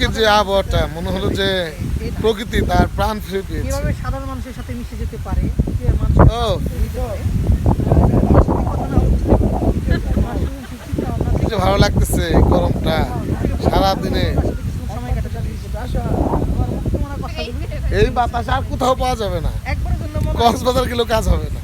আজকের যে আবহাওয়াটা মনে হলো যে প্রকৃতি তার প্রাণ ফিরে পেয়েছে। কিভাবে সাধারণ মানুষের সাথে মিশে যেতে পারে, কিভাবে মানুষের ও কি যে ভালো লাগতেছে এই গরমটা সারাদিনে। সময় কাটাতে এই বাতাস আর কোথাও পাওয়া যাবে না, একবারের জন্য মনে হয় কক্সবাজার গেলেও কাজ হবে না।